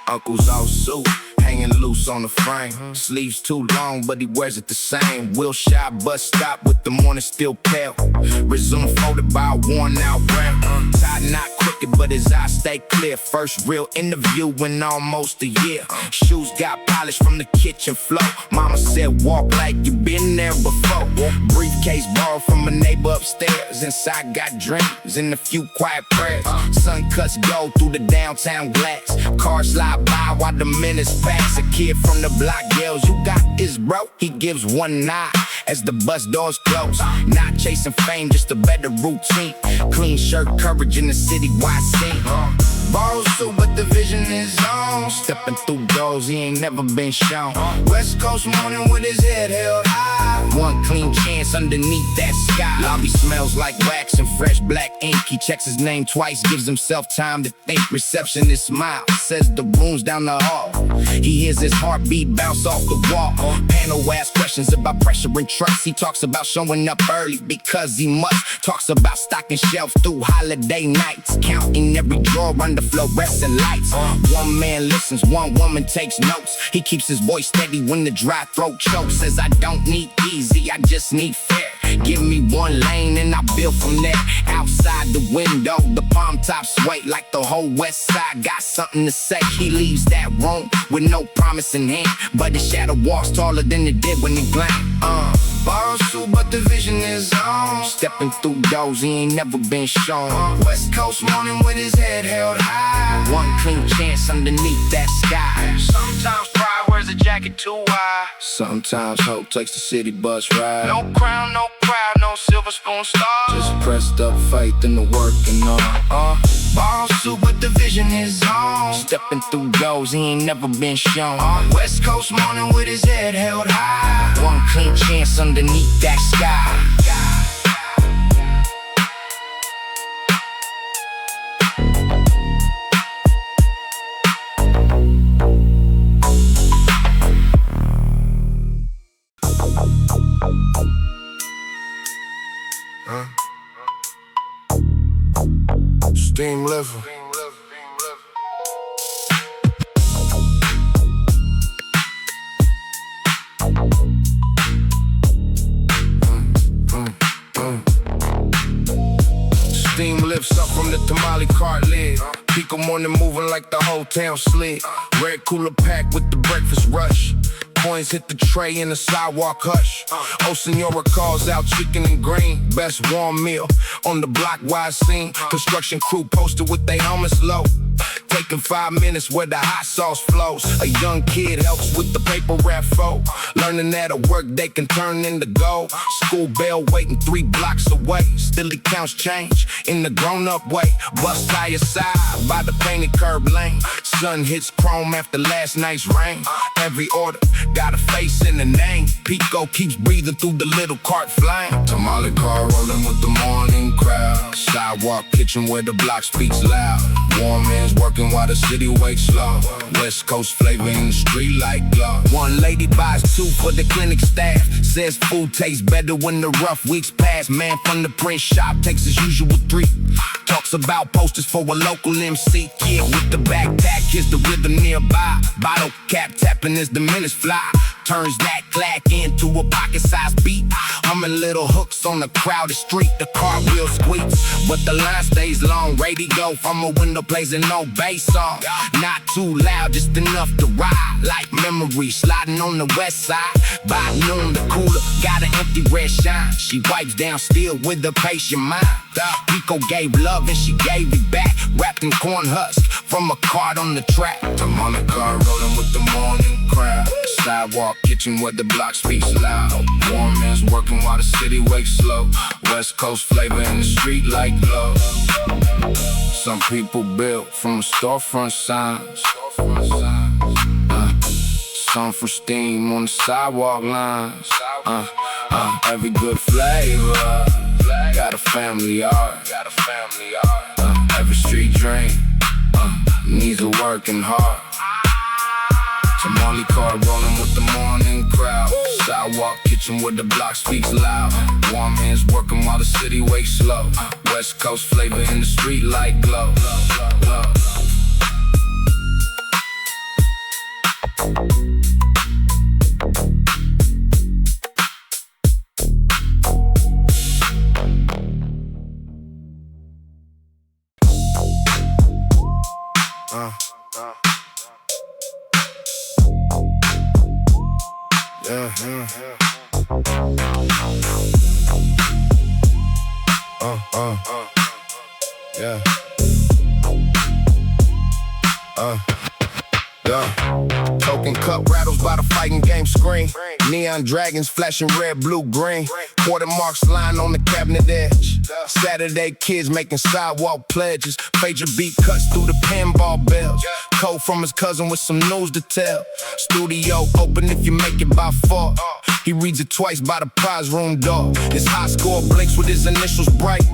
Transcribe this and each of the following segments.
Uncle's all suit, hanging loose on the frame. Sleeves too long, but he wears it the same. Wilshire bus stop with the morning still pale. Resume folded by a worn out rim. Tie not crooked, but his eyes stay clear. First real interview in almost a year. Shoes got polished from the kitchen floor. Mama said walk like you been there before. Briefcase borrowed from a neighbor upstairs. Inside got dreams and a few quiet prayers. Sun cuts gold through the downtown glass. Cars slide by while the minutes pass. A kid from the block yells, "You got this, bro." He gives one nod as the bus doors close. Not chasing fame, just a better routine. Clean shirt, courage in the city-wide scene. Borrowed suit, but the vision is on. Stepping through doors he ain't never been shown. West Coast morning with his head held high. One clean chance underneath that sky. Lobby smells like wax and fresh black ink. He checks his name twice, gives himself time to think. Receptionist smile, says the room's down the hall. He hears his heartbeat bounce off the wall. Panel asks questions about pressure and trust. He talks about showing up early because he must. Talks about stocking shelves through holiday nights. Counting every drawer under fluorescent lights. One man listens, one woman takes notes. He keeps his voice steady when the dry throat chokes. Says I don't need easy, I just need fair. Give me one lane and I'll build from there. Outside the window, the palm tops sway like the whole west side got something to say. He leaves that room with no promise in hand, but his shadow walks taller than it did when he blind. Borrowed suit, but the vision is on. Stepping through doors he ain't never been shown. West Coast morning with his head held high. One clean chance underneath that sky. Sometimes pride wears a jacket too wide. Sometimes hope takes the city bus ride. No crown, no crowd, no silver spoon star. Just pressed up faith in the working on. Borrowed suit, but the vision is on. Stepping through doors he ain't never been shown. West Coast morning with his head held high. One clean chance underneath that sky. Steam liver. Steam lifts up from the Tamale cart lid. Pico morning moving like the whole town slid. Red cooler packed with the breakfast rush. Coins hit the tray in the sidewalk hush. Oh, Senora calls out chicken and green. Best warm meal on the block wide scene. Construction crew posted with they helmets low. Taking 5 minutes where the hot sauce flows. A young kid helps with the paper wrap foe. Learning that a work day can turn into gold. School bell waiting 3 blocks away. Still he counts change in the grown-up way. Bus tire side by the painted curb lane. Sun hits chrome after last night's rain. Every order got a face and a name. Pico keeps breathing through the little cart flame. Tamale car rolling with the morning crowd. Sidewalk kitchen where the block speaks loud. Warm hands working while the city wakes slow. West Coast flavor in the street like glow. One lady buys 2 for the clinic staff. Says food tastes better when the rough weeks pass. Man from the print shop takes his usual 3. Talks about posters for a local MC. Kid with the backpack, here's the rhythm nearby. Bottle cap tapping as the minutes fly. Turns that clack into a pocket-sized beat. Humming little hooks on the crowded street. The car wheel squeaks, but the line stays long. Radio from a window plays an old bass song. Not too loud, just enough to ride. Like memory sliding on the west side. By noon, the cooler got an empty red shine. She wipes down still with a patient mind. Pico gave love and she gave it back. Wrapped in corn husk from a cart on the track. I'm on the car rolling with the morning crowd. Sidewalk kitchen where the block speaks loud. Warm hands working while the city wakes slow. West Coast flavor in the street like glow. Some people built from storefront signs. Some from steam on the sidewalk lines. Every good flavor got a family art. Every street dream needs a working heart. Tamale car rolling with the morning crowd. Sidewalk kitchen where the block speaks loud. Warm hands working while the city wakes slow. West Coast flavor in the street light glow. Token cup rattles by the fighting game screen. Neon dragons flashing red, blue, green. Quarter marks lying on the cabinet edge. Saturday kids making sidewalk pledges. Favorite beat cuts through the pinball bells. Code from his cousin with some news to tell. Studio open if you make it by 4. He reads it twice by the prize room door. His high score blinks with his initials bright.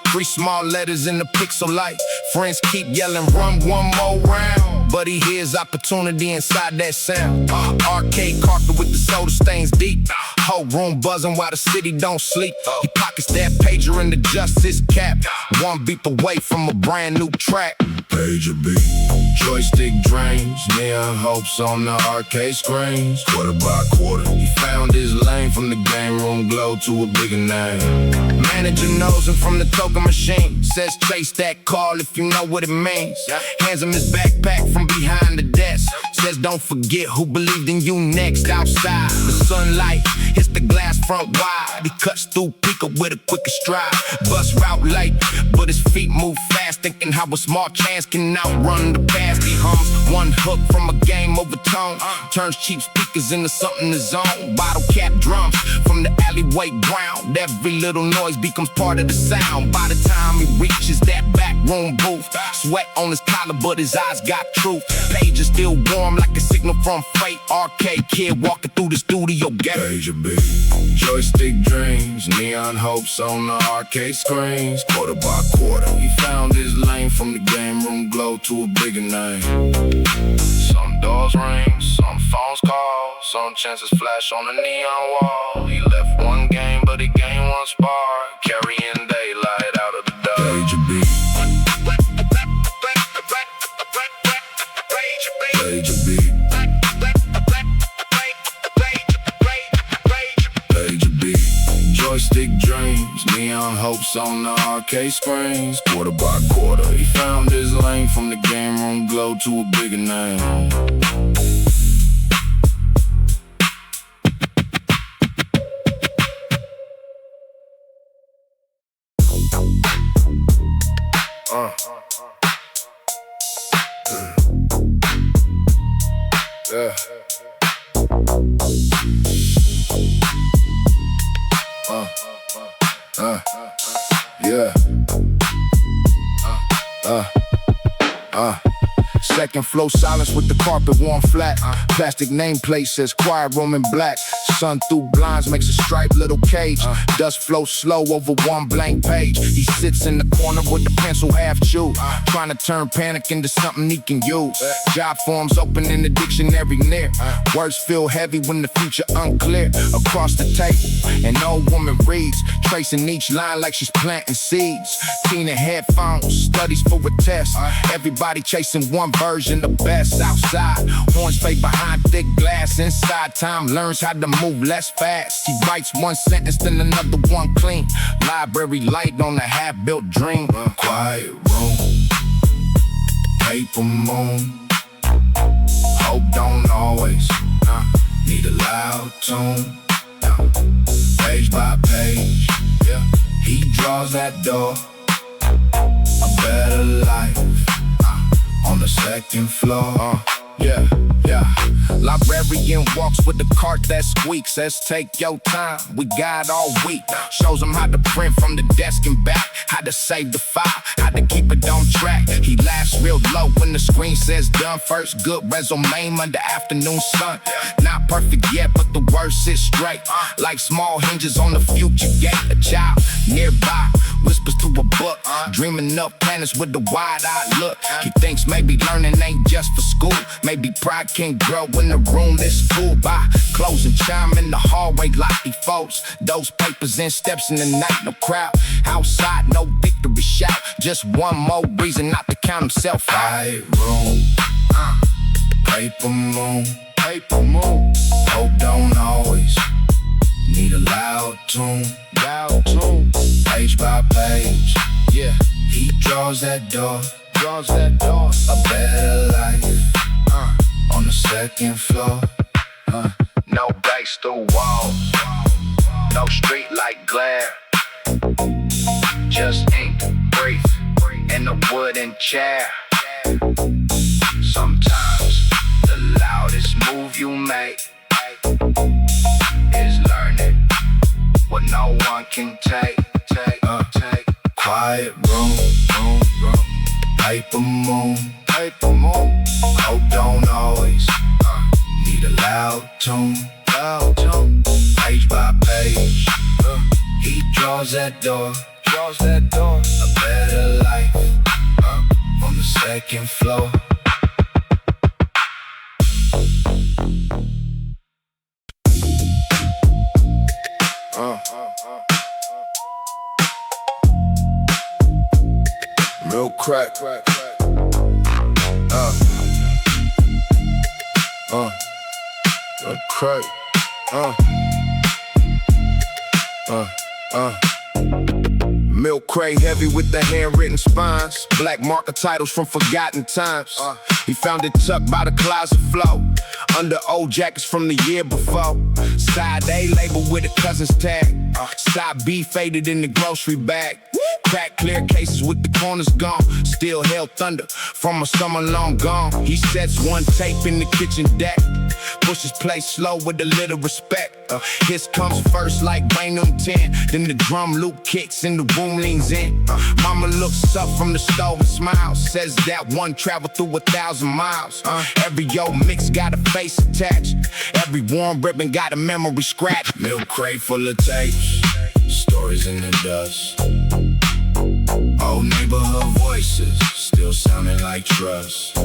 3 small letters in the pixel light. Friends keep yelling, run one more round. But he hears opportunity inside that sound. Arcade carpet with the soda stains deep. Whole room buzzing while the city don't sleep. He pockets that pager in the justice cap. One beep away from a brand new track. Pager beat, joystick drains, neon hopes on the arcade screens. Quarter by quarter, he found his lane from the game room glow to a bigger name. Manager knows him from the token machine. Says chase that call if you know what it means. Hands him his backpack from behind the desk. Says don't forget who believed in you next. Outside, the sunlight hits the glass front wide. He cuts through Pico with a quicker stride. Bus route late, but his feet move fast. Thinking how a small chance can outrun the past. He hums one hook from a game overtone. Turns cheap speakers into something his own. Bottle cap drums from the alleyway ground. Every little noise becomes part of the sound. By the time he reaches that back room booth, sweat on his collar but his eyes got truth. Page is still warm like a signal from fate. Arcade kid walking through the studio gate. Pager beat, joystick dreams, neon hopes on the arcade screens. Quarter by quarter, he found his lane from the game room glow to a bigger name. Some doors ring, some phones call, some chances flash on the neon wall. He left one game, but he gained one spark, carrying daylight out of the dark. Pager beat, pager beat, pager beat, joystick dreams, neon hopes on the arcade screens. Quarter by quarter, he found his lane from the game room glow to a bigger name. Second floor silence with the carpet worn flat. Plastic nameplate says quiet room in black. Sun through blinds makes a striped little cage. Dust flows slow over one blank page. He sits in the corner with the pencil half chewed, trying to turn panic into something he can use. Job forms open in the dictionary near. Words feel heavy when the future unclear. Across the table, an old woman reads, tracing each line like she's planting seeds. Teen in headphones, studies for a test. Everybody chasing one version of best. Outside, horns fade behind thick glass. Inside, time learns how to move less fast. He writes one sentence, then another one clean. Library light on a half-built dream. Quiet room, paper moon. Hope don't always need a loud tune. Page by page, he draws that door. A better life on the second floor. Librarian walks with the cart that squeaks. Says take your time, we got all week. Shows him how to print from the desk and back, how to save the file, how to keep it on track. He laughs real low when the screen says done. First good resume under afternoon sun. Not perfect yet, but the word sits straight, like small hinges on the future gate. A child nearby whispers to a book. Dreaming up planets with the wide-eyed look. He thinks maybe learning ain't just for school. Maybe pride can grow in the room that's cool. By closing chime in the hallway like he folds. Those papers in steps in the night, no crowd. Outside, no victory shout. Just one more reason not to count himself out. White room, paper moon, paper moon. Hope don't always need a loud tune, loud tune. Page by page, Yeah, he draws that door, draws that door. a better life, on the second floor. No base through walls, no street light glare. Just ink, brief, and a wooden chair. Sometimes the loudest move you make is learning what no one can take. Quiet room, paper moon, Paper moon, hope don't always need a loud tune, loud tune. page by page, he draws that door, Draws that door. a better life, on the second floor. Milk crack. Crack. Milk crate heavy with the handwritten spines. Black marker titles from forgotten times. He found it tucked by the closet floor, under old jackets from the year before. Side A labeled with a cousin's tag. Side B faded in the grocery bag. Crack clear cases with the corners gone. Still held thunder from a summer long gone. He sets one tape in the kitchen deck. Pushes play slow with a little respect. His comes first like Rain on 10. Then the drum loop kicks and the room leans in. Mama looks up from the stove and smiles. Says that one traveled through 1,000 miles. Every old mix got a face attached. Every warm ribbon got a memory scratch. Milk crate full of tapes, stories in the dust. Old neighborhood voices, still sounding like trust.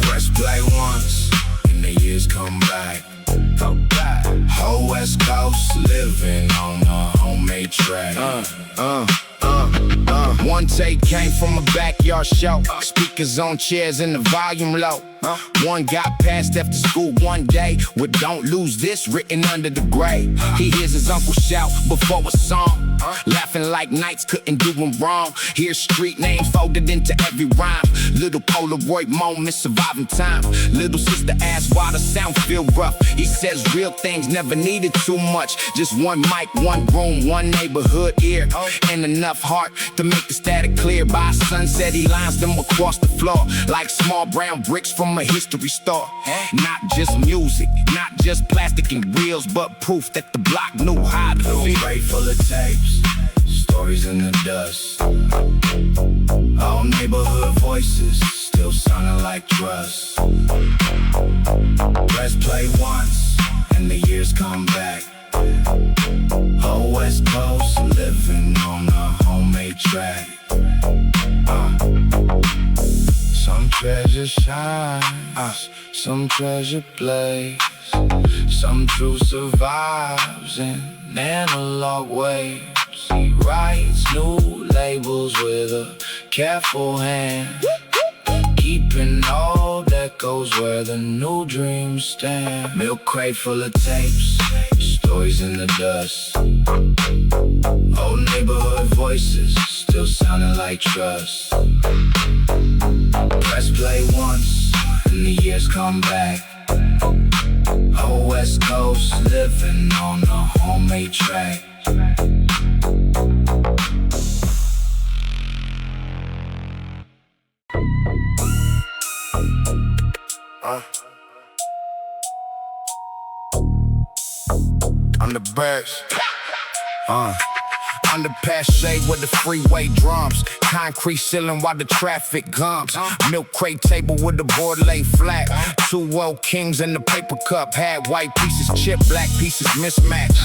Press play once, and the years come back. Whole West Coast living on a homemade track. One take came from a backyard show. Speakers on chairs and the volume low. One got passed after school one day with "Don't lose this" written under the gray. He hears his uncle shout before a song, laughing like nights couldn't do him wrong. Here's street names folded into every rhyme. Little Polaroid moments surviving time. Little sister asks why the sound feel rough. He says real things never needed too much. Just one mic, one room, one neighborhood ear, and enough heart to make the static clear. By sunset he lines them across the floor like small brown bricks from a history store. Not just music, not just plastic and reels, but proof that the block knew how to feel. Crate full of tapes, stories in the dust. All neighborhood voices, still sounding like trust. Press play once, and the years come back. Whole West Coast living on a homemade track. Some treasure shines, some treasure blaze. Some truth survives in analog waves. He writes new labels with a careful hand, keeping all that goes where the new dreams stand. Milk crate full of tapes, stories in the dust. Old neighborhood voices, still sounding like trust. Press play once, and the years come back. Whole West Coast living on a homemade track. I'm the best. Underpass shade with the freeway drums. Concrete ceiling while the traffic gums. Milk crate table with the board laid flat. 2 old kings in the paper cup. Had white pieces chipped, black pieces mismatched.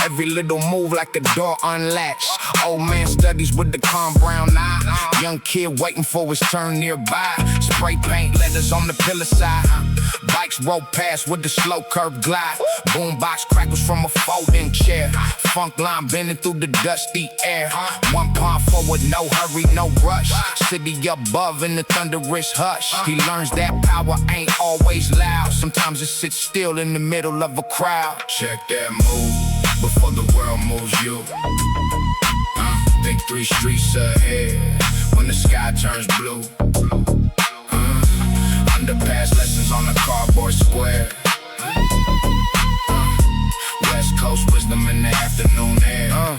Every little move like a door unlatched. Old man studies with the calm brown eye. Young kid waiting for his turn nearby. Spray paint letters on the pillar side. Bikes roll past with the slow curve glide. Boombox crackles from a folding chair. Funk line bending through the dusty air. 1 palm forward, no hurry, no rush. City above in the thunderous hush. He learns that power ain't always loud. Sometimes it sits still in the middle of a crowd. Check that move before the world moves you. Think 3 streets ahead when the sky turns blue. Underpass lessons on the cardboard square. West Coast wisdom in the afternoon air.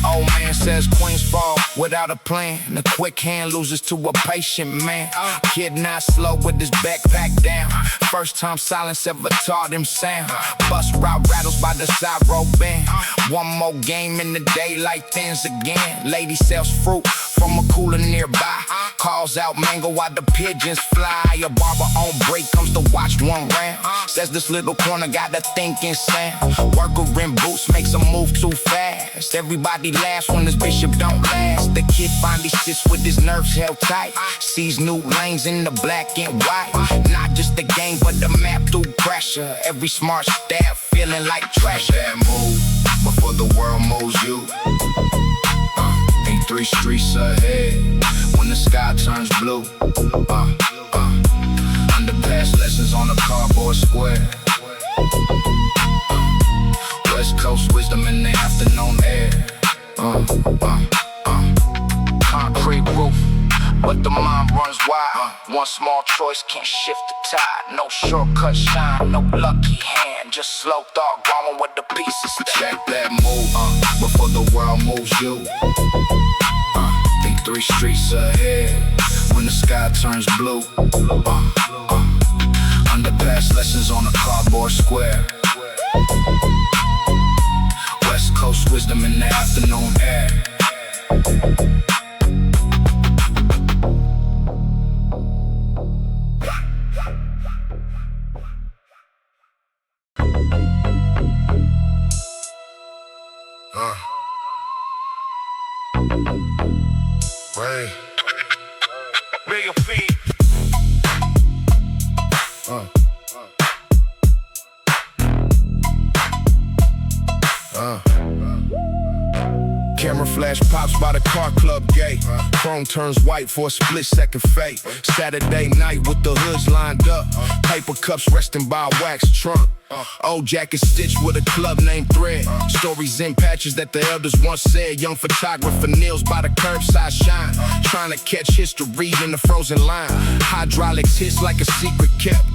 Old man says queens fall without a plan. The quick hand loses to a patient man. Kid not slow with his backpack down. First time silence ever taught him sound. Bus route rattles by the side road band. One more game in the daylight thins again. Lady sells fruit from a cooler nearby. Calls out mango while the pigeons fly. A barber on break comes to watch one round. Says this little corner got a thinking sound. Worker in boots makes a move too fast. Everybody laughs when this bishop don't last. The kid finally sits with his nerves held tight. Sees new lanes in the black and white. Not just the game but the map through pressure. Every smart step feeling like treasure. That move before the world moves you. Think 3 streets ahead when the sky turns blue. Underpass lessons on a cardboard square. West Coast wisdom in the afternoon air. Concrete roof, but the mind runs wild. One small choice can shift the tide. No shortcut shine, no lucky hand. Just slow thought growing with the pieces. Check that move before the world moves you. Think 3 streets ahead when the sky turns blue. Underpass lessons on a cardboard square. West Coast wisdom in the afternoon air. Ray. Big your feet. Camera flash pops by the car club gate. Chrome turns white for a split second fade. Saturday night with the hoods lined up. Paper cups resting by a wax trunk. Old jacket stitched with a club named Thread. Stories in patches that the elders once said. Young photographer kneels by the curbside shine, trying to catch history in the frozen line. Hydraulics hits like a secret kept.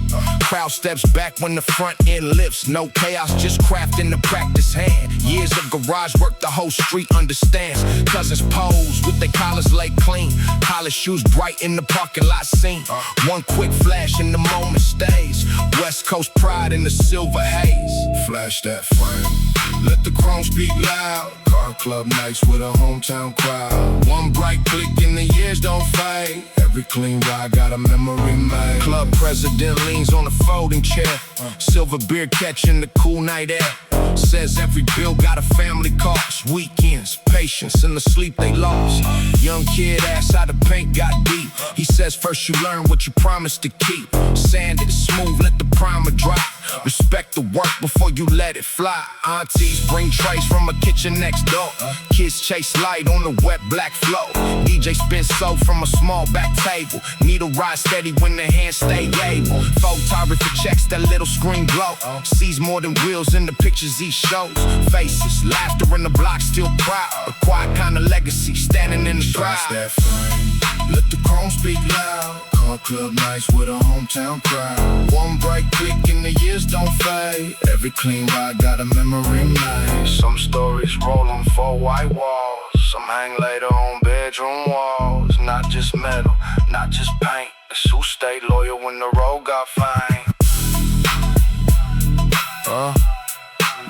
Crowd steps back when the front end lifts. No chaos, just craft in the practice hand. Years of garage work the whole street understands. Cousins pose with their collars laid clean. Polished shoes bright in the parking lot scene. One quick flash and the moment stays. West Coast pride in the silver haze. Flash that frame, let the chrome speak loud. Car club nights with a hometown crowd. One bright click and the years don't fade. Every clean ride got a memory made. Club president leans on a folding chair. Silver beer catching the cool night air. Says every bill got a family cost. Weekends, patience, and the sleep they lost. Young kid asks how the paint got deep. He says first you learn what you promised to keep. Sand it smooth, let the primer dry. Respect the work before you let it fly. Aunties bring trays from a kitchen next door. Kids chase light on the wet black flow. DJ spins soap from a small back table. Needle ride steady when the hands stay able. Photography checks that little screen glow. Sees more than wheels in the pictures he shows. Faces, laughter in the block still proud. A quiet kind of legacy standing in the crowd. That frame, let the chrome speak loud. Car club nights with a hometown crowd. One bright click and the years don't fade. Every clean ride got a memory made. Some stories roll on 4 white walls. Some hang later on bedroom walls. Not just metal, not just paint. It's who stayed loyal when the road got fine.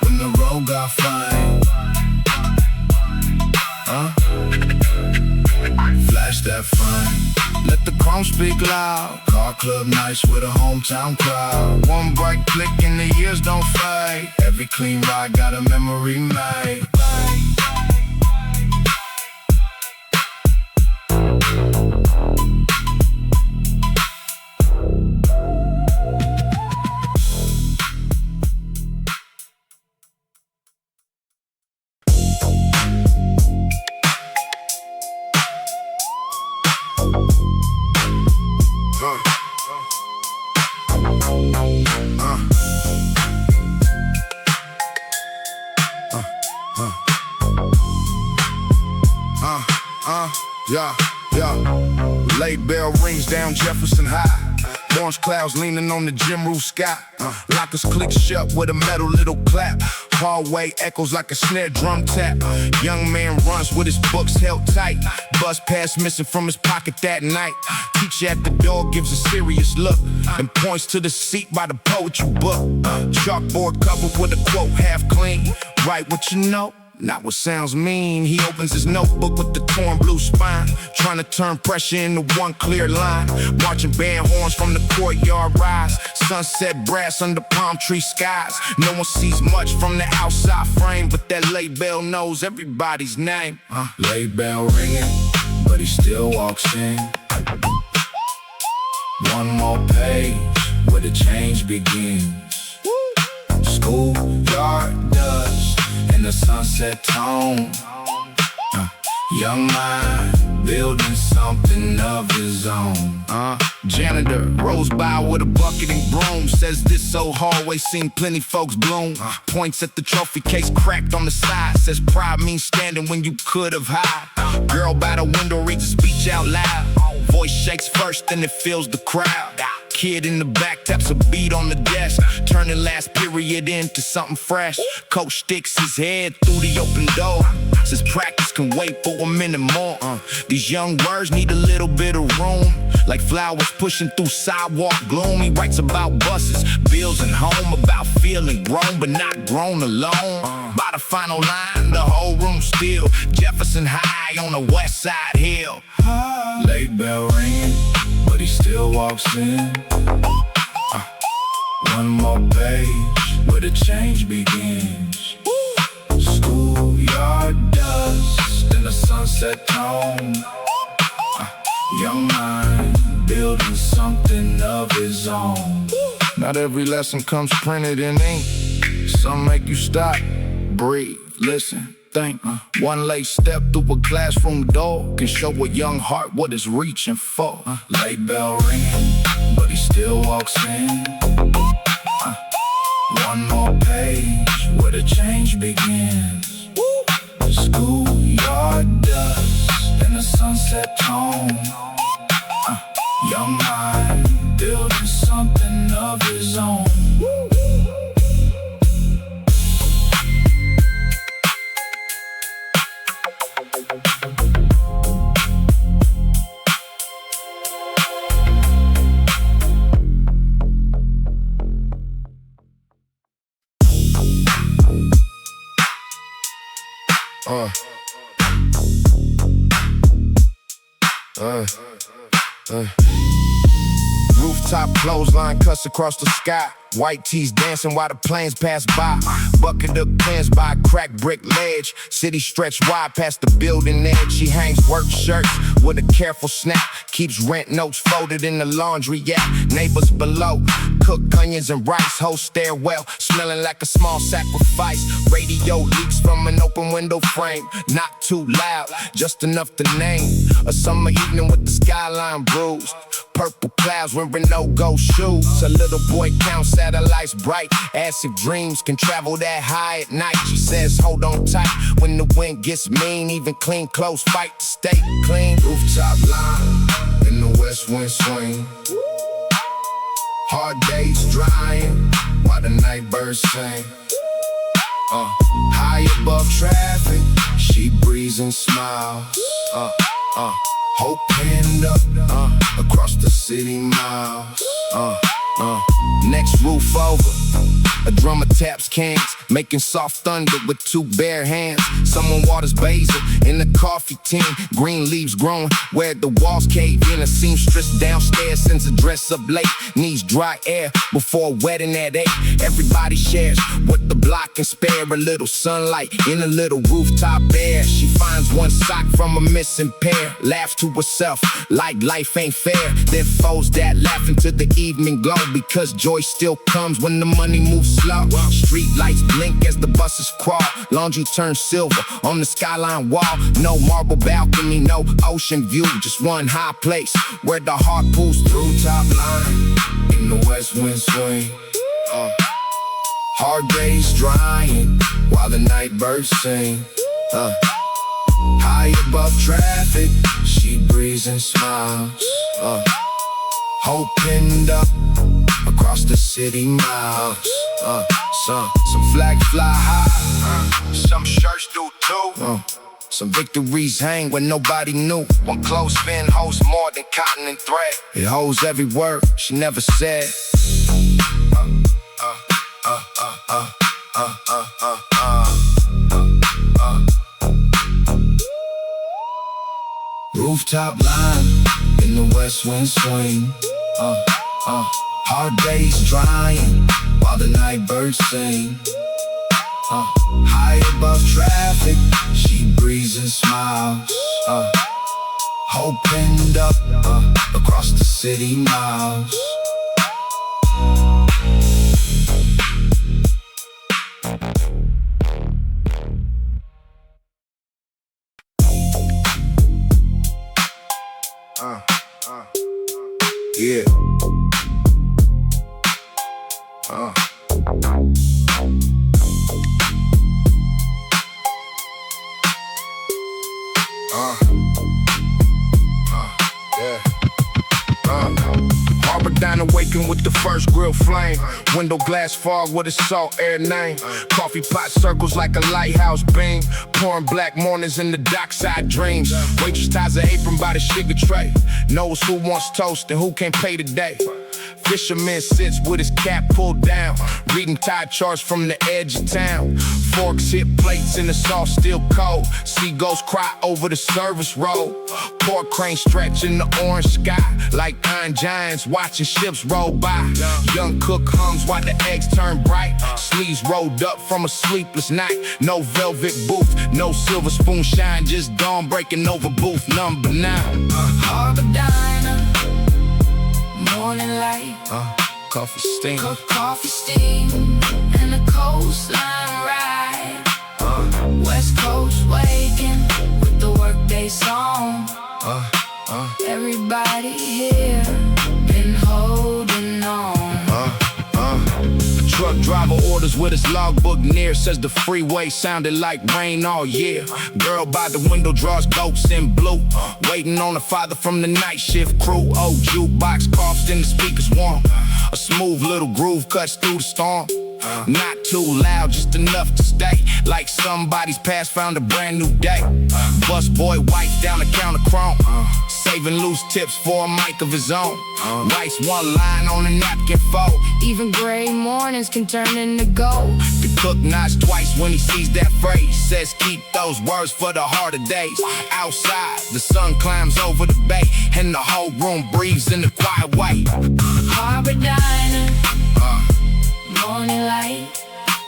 When the road got fine. speak loud. Car club nights with a hometown crowd. One bright click and the years don't fade. Every clean ride got a memory made. Late bell rings down Jefferson High. Orange clouds leaning on the gym roof sky. Lockers click shut with a metal little clap. Hallway echoes like a snare drum tap. Young man runs with his books held tight. Bus pass missing from his pocket that night. Teacher at the door gives a serious look and points to the seat by the poetry book. Chalkboard covered with a quote half clean. Write what you know, not what sounds mean. He opens his notebook with the torn blue spine, trying to turn pressure into one clear line. Marching band horns from the courtyard rise. Sunset brass under palm tree skies. No one sees much from the outside frame, but that late bell knows everybody's name. Late bell ringing, but he still walks in. One more page where the change begins. Schoolyard dust and the sunset tone. Young mind building something of his own. Janitor rolls by with a bucket and broom. Says this old hallway seen plenty folks bloom. Points at the trophy case cracked on the side. Says pride means standing when you could have hide. Girl by the window reads a speech out loud. Voice shakes first, then it fills the crowd. Kid in the back taps a beat on the desk, turning last period into something fresh. Coach sticks his head through the open door. Says practice can wait for a minute more. These young words need a little bit of room. Like flowers pushing through sidewalk gloom. He writes about buses, bills and home. About feeling grown but not grown alone. By the final line, the whole room still. Jefferson High on the west side hill. Late bell ringing, but he still walks in. One more page where the change begins. Schoolyard dust and the sunset tone. Young mind building something of his own. Not every lesson comes printed in ink. Some make you stop, breathe, listen, think. One late step through a classroom door can show a young heart what it's reaching for. Late bell ringing, but he still walks in. One more page where the change begins. Schoolyard dust and the sunset tone. Young mind building something of his own. Rooftop clothesline cuts across the sky. White tees dancing while the planes pass by. Bucket up pins by a cracked brick ledge. City stretched wide past the building edge. She hangs work shirts with a careful snap. Keeps rent notes folded in the laundry, yeah. Neighbors below cook onions and rice. Whole stairwell smelling like a small sacrifice. Radio leaks from an open window frame. Not too loud, just enough to name a summer evening with the skyline bruised. Purple clouds wearing no-go shoes. A little boy counts satellites bright. Asks if dreams can travel that high at night. She says hold on tight when the wind gets mean. Even clean clothes fight to stay clean. Rooftop line in the west wind swing. Hard days drying while the night birds sing. High above traffic, she breathes and smiles. Hope pinned up across the city miles. Next roof over, A drummer taps cans, making soft thunder with two bare hands. Someone waters basil in the coffee tin. Green leaves growing where the walls cave in. A seamstress downstairs sends a dress up late. Needs dry air before a wedding at 8. Everybody shares what the block can spare. A little sunlight in a little rooftop air. She finds one sock from a missing pair. Laughs to herself like life ain't fair. Then folds that laugh into the evening glow. Because joy still comes when the money moves slow. Street lights blink as the buses crawl. Laundry turns silver on the skyline wall. No marble balcony, no ocean view. Just one high place where the heart pulls through. Top line in the west wind swing. Hard days drying while the night birds sing. High above traffic, she breathes and smiles. Hope pinned up across the city miles. Some flags fly high, some shirts do too. Some victories hang where nobody knew. One clothespin holds more than cotton and thread. It holds every word she never said. Rooftop line in the west wind swing. Hard days drying while the night birds sing. High above traffic, she breathes and smiles. Hope pinned up across the city miles. Yeah. Harbor diner waking with the first grill flame. Window glass fog with a salt air name. Coffee pot circles like a lighthouse beam. Pouring black mornings in the dockside dreams. Waitress ties her apron by the sugar tray. Knows who wants toast and who can't pay today. Fisherman sits with his cap pulled down, reading tide charts from the edge of town. Forks hit plates and the sauce still cold. Seagulls cry over the service road. Pork crane stretch in the orange sky like iron giants watching ships roll by. Young cook hums while the eggs turn bright. Sleeves rolled up from a sleepless night. No velvet booth, no silver spoon shine. Just dawn breaking over booth number 9. Harbor diner, morning light. Coffee steam. Coffee steam and a coastline ride. West Coast waking with the workday song. Everybody here been holding on. The truck driver orders with his logbook near. Says the freeway sounded like rain all year. Girl by the window draws goats in blue. Waiting on the father from the night shift crew. Old jukebox coughs in the speakers warm. A smooth little groove cuts through the storm. Not too loud, just enough to stay like somebody's past found a brand new day. Bus boy wipes down the counter chrome, saving loose tips for a mic of his own. Writes one line on a napkin fold. Even gray mornings can turn into gold. The cook nods twice when he sees that phrase. Says keep those words for the harder days. Outside, the sun climbs over the bay, and the whole room breathes in a quiet way. Harbor diner, morning light.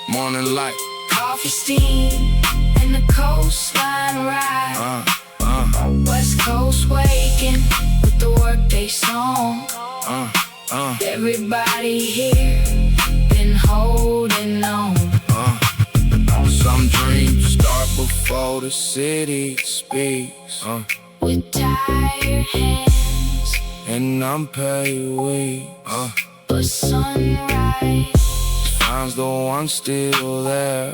Morning light. Coffee steam and the coastline ride. West Coast waking with the workday song. Everybody here been holding on. Some dreams start before the city speaks. With tired hands, And unpaid weeks. but sunrise Finds the one still there.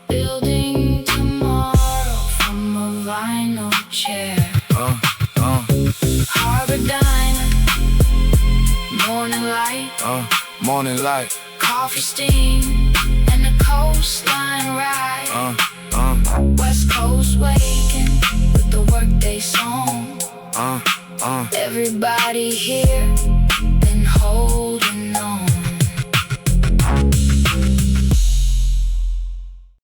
building tomorrow from a vinyl chair. Harbor diner, morning light. Morning light. Coffee steam and the coastline ride. West Coast waking with the workday song. Everybody here been holding